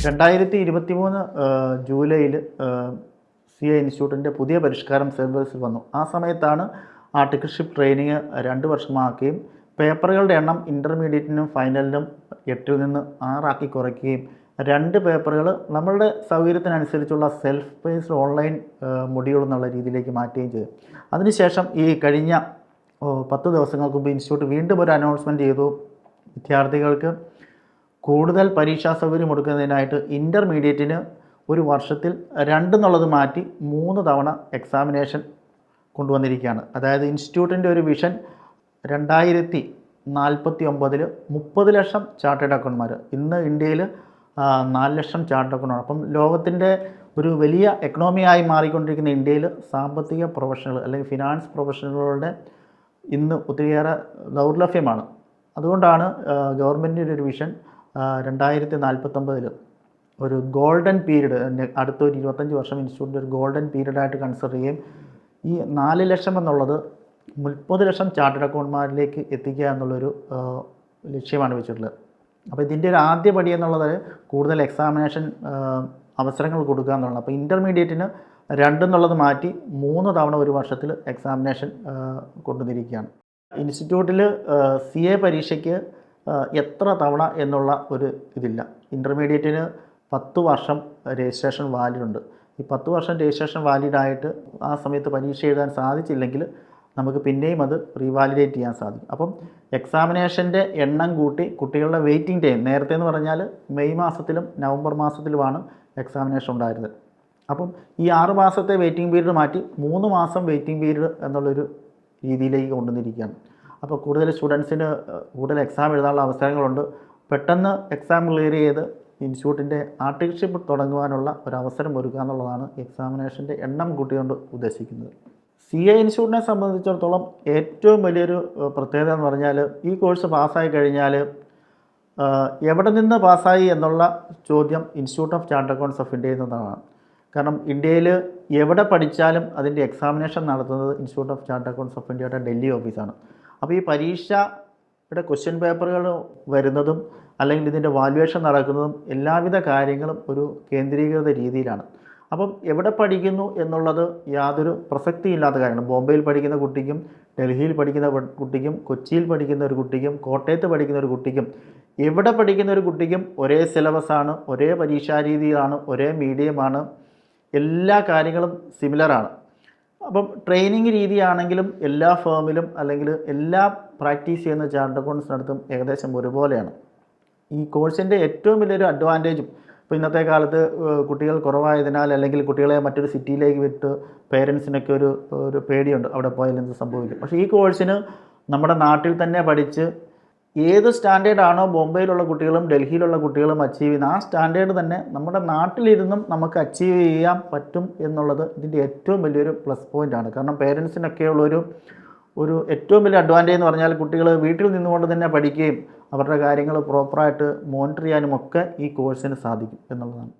2023 ജൂലൈയിൽ CA ഇൻസ്റ്റിറ്റ്യൂട്ടിൻ്റെ പുതിയ പരിഷ്കാരം സർവീസിൽ വന്നു. ആ സമയത്താണ് ആർട്ടിക്കിൾഷിപ്പ് ട്രെയിനിങ് 2 വർഷമാക്കുകയും പേപ്പറുകളുടെ എണ്ണം ഇൻ്റർമീഡിയറ്റിനും ഫൈനലിനും 8 നിന്ന് 6 ആക്കി കുറയ്ക്കുകയും 2 പേപ്പറുകൾ നമ്മളുടെ സൗകര്യത്തിനനുസരിച്ചുള്ള സെൽഫ് പേസ്ഡ് ഓൺലൈൻ മൊഡ്യൂൾ എന്നുള്ള രീതിയിലേക്ക് മാറ്റുകയും ചെയ്തു. അതിനുശേഷം ഈ കഴിഞ്ഞ 10 ദിവസങ്ങൾക്ക് മുമ്പ് ഇൻസ്റ്റിറ്റ്യൂട്ട് വീണ്ടും ഒരു അനൗൺസ്മെൻറ്റ് ചെയ്തു. വിദ്യാർത്ഥികൾക്ക് കൂടുതൽ പരീക്ഷാ സൗകര്യം കൊടുക്കുന്നതിനായിട്ട് ഇൻ്റർമീഡിയറ്റിന് ഒരു വർഷത്തിൽ 2 എന്നുള്ളത് മാറ്റി 3 തവണ എക്സാമിനേഷൻ കൊണ്ടുവന്നിരിക്കുകയാണ്. അതായത് ഇൻസ്റ്റിറ്റ്യൂട്ടിൻ്റെ ഒരു വിഷൻ 2049 30 ലക്ഷം ചാർട്ടേഡ് അക്കൗണ്ടന്മാർ, ഇന്ന് ഇന്ത്യയിൽ 4 ലക്ഷം ചാർട്ടേഡ് അക്കൗണ്ടന്മാർ. അപ്പം ലോകത്തിൻ്റെ ഒരു വലിയ എക്കണോമിയായി മാറിക്കൊണ്ടിരിക്കുന്ന ഇന്ത്യയിൽ സാമ്പത്തിക പ്രൊഫഷണൽ അല്ലെങ്കിൽ ഫിനാൻസ് പ്രൊഫഷണലുകളുടെ ഇന്ന് ഒത്തിരിയേറെ ദൗർലഭ്യമാണ്. അതുകൊണ്ടാണ് ഗവൺമെൻറ്റിൻ്റെ ഒരു വിഷൻ 2049 ഒരു ഗോൾഡൻ പീരീഡ്, അടുത്തൊരു 25 വർഷം ഇൻസ്റ്റിറ്റ്യൂട്ടിൻ്റെ ഒരു ഗോൾഡൻ പീരീഡായിട്ട് കൺസിഡർ ചെയ്യുകയും ഈ 4 ലക്ഷം എന്നുള്ളത് 30 ലക്ഷം ചാർട്ടേഡ് അക്കൗണ്ടന്മാരിലേക്ക് എത്തിക്കുക എന്നുള്ളൊരു ലക്ഷ്യമാണ് വെച്ചിട്ടുള്ളത്. അപ്പോൾ ഇതിൻ്റെ ഒരു ആദ്യ പടി എന്നുള്ളത് കൂടുതൽ എക്സാമിനേഷൻ അവസരങ്ങൾ കൊടുക്കുക എന്നുള്ളത്. അപ്പോൾ ഇൻ്റർമീഡിയറ്റിന് 2 എന്നുള്ളത് മാറ്റി 3 തവണ ഒരു വർഷത്തിൽ എക്സാമിനേഷൻ കൊണ്ടുവന്നിരിക്കുകയാണ്. ഇൻസ്റ്റിറ്റ്യൂട്ടിൽ CA പരീക്ഷയ്ക്ക് എത്ര തവണ എന്നുള്ള ഒരു ഇതില്ല. ഇൻ്റർമീഡിയറ്റിന് 10 വർഷം രജിസ്ട്രേഷൻ വാലിഡുണ്ട്. ഈ 10 വർഷം രജിസ്ട്രേഷൻ വാലിഡായിട്ട് ആ സമയത്ത് പരീക്ഷ എഴുതാൻ സാധിച്ചില്ലെങ്കിൽ നമുക്ക് പിന്നെയും അത് റീവാലിഡേറ്റ് ചെയ്യാൻ സാധിക്കും. അപ്പം എക്സാമിനേഷൻ്റെ എണ്ണം കൂട്ടി കുട്ടികളുടെ വെയിറ്റിംഗ് ടൈം, നേരത്തെ എന്ന് പറഞ്ഞാൽ മെയ് മാസത്തിലും നവംബർ മാസത്തിലുമാണ് എക്സാമിനേഷൻ ഉണ്ടായിരുന്നത്. അപ്പം ഈ 6 മാസത്തെ വെയിറ്റിംഗ് പീരീഡ് മാറ്റി 3 മാസം വെയിറ്റിംഗ് പീരീഡ് എന്നുള്ളൊരു രീതിയിലേക്ക് കൊണ്ടുവന്നിരിക്കുകയാണ്. അപ്പോൾ കൂടുതൽ സ്റ്റുഡൻസിന് കൂടുതൽ എക്സാം എഴുതാനുള്ള അവസരങ്ങളുണ്ട്. പെട്ടെന്ന് എക്സാം ക്ലിയർ ചെയ്ത് ഇൻസ്റ്റിറ്റ്യൂട്ടിൻ്റെ ആർട്ടിക്കിൾഷിപ്പ് തുടങ്ങുവാനുള്ള ഒരു അവസരം ഒരുക്കുക എന്നുള്ളതാണ് എക്സാമിനേഷൻ്റെ എണ്ണം കൂട്ടിക്കൊണ്ട് ഉദ്ദേശിക്കുന്നത്. CA ഇൻസ്റ്റിറ്റ്യൂട്ടിനെ സംബന്ധിച്ചിടത്തോളം ഏറ്റവും വലിയൊരു പ്രത്യേകത എന്ന് പറഞ്ഞാൽ ഈ കോഴ്സ് പാസ്സായി കഴിഞ്ഞാൽ എവിടെ നിന്ന് പാസ്സായി എന്നുള്ള ചോദ്യം institute of chartered accountants of ഇന്ത്യയിൽ നിന്നാണ്. കാരണം ഇന്ത്യയിൽ എവിടെ പഠിച്ചാലും അതിൻ്റെ എക്സാമിനേഷൻ നടത്തുന്നത് institute of chartered accountants of ഇന്ത്യയുടെ ഡൽഹി ഓഫീസാണ്. അപ്പോൾ ഈ പരീക്ഷയുടെ ക്വസ്റ്റ്യൻ പേപ്പറുകൾ വരുന്നതും അല്ലെങ്കിൽ ഇതിൻ്റെ വാല്യുവേഷൻ നടക്കുന്നതും എല്ലാവിധ കാര്യങ്ങളും ഒരു കേന്ദ്രീകൃത രീതിയിലാണ്. അപ്പം എവിടെ പഠിക്കുന്നു എന്നുള്ളത് യാതൊരു പ്രസക്തിയില്ലാത്ത കാര്യമാണ്. ബോംബെയിൽ പഠിക്കുന്ന കുട്ടിക്കും ഡൽഹിയിൽ പഠിക്കുന്ന കുട്ടിക്കും കൊച്ചിയിൽ പഠിക്കുന്ന ഒരു കുട്ടിക്കും കോട്ടയത്ത് പഠിക്കുന്ന ഒരു കുട്ടിക്കും എവിടെ പഠിക്കുന്ന ഒരു കുട്ടിക്കും ഒരേ സിലബസാണ്, ഒരേ പരീക്ഷാ രീതിയാണ്, ഒരേ മീഡിയമാണ്, എല്ലാ കാര്യങ്ങളും സിമിലറാണ്. അപ്പം ട്രെയിനിങ് രീതിയാണെങ്കിലും എല്ലാ ഫേമിലും അല്ലെങ്കിൽ എല്ലാ പ്രാക്ടീസ് ചെയ്യുന്ന ചാർട്ടേഡ് അക്കൗണ്ടൻസിനടുത്തും ഏകദേശം ഒരുപോലെയാണ്. ഈ കോഴ്സിൻ്റെ ഏറ്റവും വലിയൊരു അഡ്വാൻറ്റേജും ഇപ്പോൾ ഇന്നത്തെ കാലത്ത് കുട്ടികൾ കുറവായതിനാൽ അല്ലെങ്കിൽ കുട്ടികളെ മറ്റൊരു സിറ്റിയിലേക്ക് വിട്ട് പേരൻസിനൊക്കെ ഒരു പേടിയുണ്ട് അവിടെ പോയാൽ എന്ത് സംഭവിക്കും. പക്ഷേ ഈ കോഴ്സിന് നമ്മുടെ നാട്ടിൽ തന്നെ പഠിച്ച് ഏത് സ്റ്റാൻഡേർഡാണോ ബോംബെയിലുള്ള കുട്ടികളും ഡൽഹിയിലുള്ള കുട്ടികളും അച്ചീവ് ചെയ്യുന്നത് ആ സ്റ്റാൻഡേർഡ് തന്നെ നമ്മുടെ നാട്ടിലിരുന്നും നമുക്ക് അച്ചീവ് ചെയ്യാൻ പറ്റും എന്നുള്ളത് ഇതിൻ്റെ ഏറ്റവും വലിയൊരു പ്ലസ് പോയിൻ്റാണ്. കാരണം പേരൻസിനൊക്കെയുള്ളൊരു ഏറ്റവും വലിയ അഡ്വാൻറ്റേജ് എന്ന് പറഞ്ഞാൽ കുട്ടികൾ വീട്ടിൽ നിന്നുകൊണ്ട് തന്നെ പഠിക്കുകയും അവരുടെ കാര്യങ്ങൾ പ്രോപ്പറായിട്ട് മോണിറ്റർ ചെയ്യാനും ഒക്കെ ഈ കോഴ്സിന് സാധിക്കും എന്നുള്ളതാണ്.